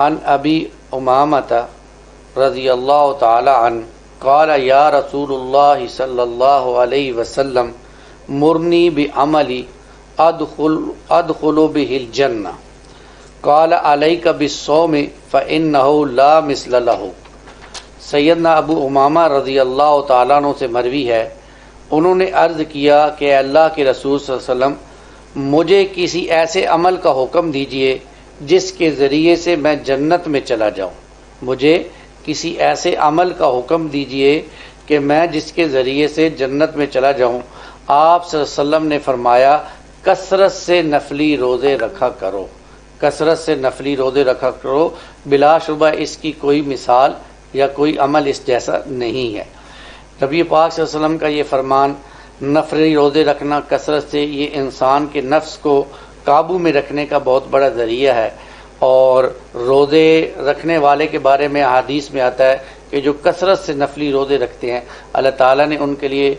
عن ابی امامۃ رضی اللہ تعالی عنہ قال یا رسول اللہ صلی اللہ علیہ وسلم مرنی بعملی ادخل به الجنہ قال علیک بالصوم فإنہ لا مثل لہ۔ سیدنا ابو امامہ رضی اللہ تعالیٰ عنہ سے مروی ہے، انہوں نے عرض کیا کہ اللہ کے رسول صلی اللہ علیہ وسلم مجھے کسی ایسے عمل کا حکم دیجئے جس کے ذریعے سے میں جنت میں چلا جاؤں۔ مجھے کسی ایسے عمل کا حکم دیجئے کہ میں جس کے ذریعے سے جنت میں چلا جاؤں۔ آپ صلی اللہ علیہ وسلم نے فرمایا کثرت سے نفلی روزے رکھا کرو، کثرت سے نفلی روزے رکھا کرو، بلا شبہ اس کی کوئی مثال یا کوئی عمل اس جیسا نہیں ہے۔ نبی پاک صلی اللہ علیہ وسلم کا یہ فرمان نفلی روزے رکھنا کثرت سے، یہ انسان کے نفس کو قابو میں رکھنے کا بہت بڑا ذریعہ ہے، اور روزے رکھنے والے کے بارے میں احادیث میں آتا ہے کہ جو کثرت سے نفلی روزے رکھتے ہیں اللہ تعالیٰ نے ان کے لیے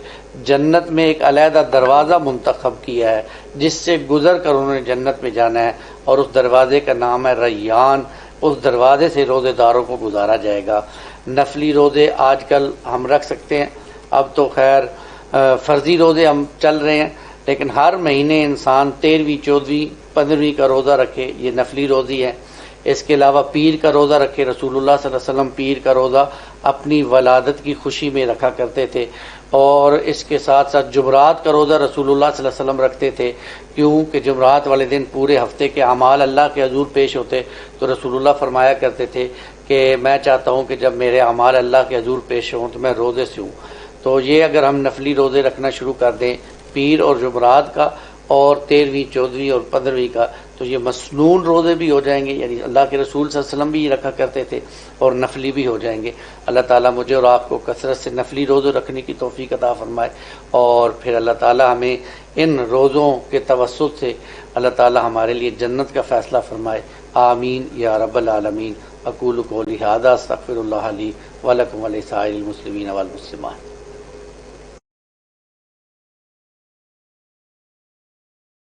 جنت میں ایک علیحدہ دروازہ منتخب کیا ہے جس سے گزر کر انہوں نے جنت میں جانا ہے، اور اس دروازے کا نام ہے ریان۔ اس دروازے سے روزے داروں کو گزارا جائے گا۔ نفلی روزے آج کل ہم رکھ سکتے ہیں، اب تو خیر فرضی روزے ہم چل رہے ہیں، لیکن ہر مہینے انسان 13ویں 14ویں 15ویں کا روزہ رکھے، یہ نفلی روزی ہے۔ اس کے علاوہ پیر کا روزہ رکھے، رسول اللہ صلی اللہ علیہ وسلم پیر کا روزہ اپنی ولادت کی خوشی میں رکھا کرتے تھے، اور اس کے ساتھ ساتھ جمعرات کا روزہ رسول اللہ صلی اللہ علیہ وسلم رکھتے تھے، کیونکہ جمعرات والے دن پورے ہفتے کے اعمال اللہ کے حضور پیش ہوتے، تو رسول اللہ فرمایا کرتے تھے کہ میں چاہتا ہوں کہ جب میرے اعمال اللہ کے حضور پیش ہوں تو میں روزے سے ہوں۔ تو یہ اگر ہم نفلی روزے رکھنا شروع کر دیں پیر اور جمعرات کا، اور 13ویں 14ویں اور 15ویں کا، تو یہ مسنون روزے بھی ہو جائیں گے، یعنی اللہ کے رسول صلی اللہ علیہ وسلم بھی یہ رکھا کرتے تھے، اور نفلی بھی ہو جائیں گے۔ اللہ تعالیٰ مجھے اور آپ کو کثرت سے نفلی روزے رکھنے کی توفیق عطا فرمائے، اور پھر اللہ تعالیٰ ہمیں ان روزوں کے توسط سے اللہ تعالیٰ ہمارے لیے جنت کا فیصلہ فرمائے۔ آمین یا رب العالمین۔ اقول قولی ھذا استغفر اللہ لی ولکم ولسائر المسلمین والمسلمات۔